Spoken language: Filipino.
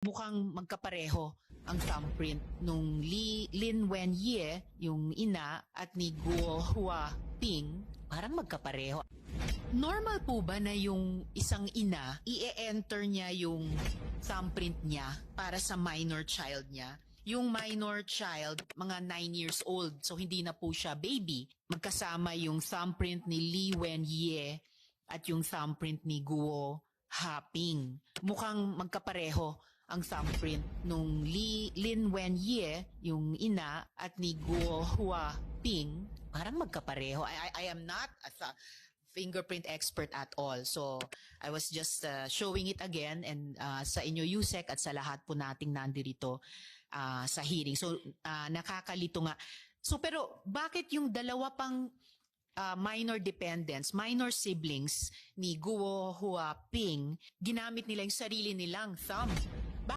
mukhang magkapareho ang thumbprint nung Lin Wenye, yung ina, at ni Guo Huaping. Parang magkapareho. Normal po ba na yung isang ina, i-enter niya yung thumbprint niya para sa minor child niya? Yung minor child, mga 9 years old, so hindi na po siya baby. Magkasama yung thumbprint ni Li Wenye at yung thumbprint ni Guo Haping. Mukhang magkapareho ang thumbprint nung Lin Wenye, yung ina, at ni Guo Huaping. Parang magkapareho. I am not a fingerprint expert at all. So, I was just showing it again and sa inyo, Yusek, at sa lahat po nating nandirito sa hearing. So, nakakalito nga. So, pero bakit yung dalawa pang minor dependents, minor siblings ni Guo Huaping, ginamit nila yung sarili nilang thumb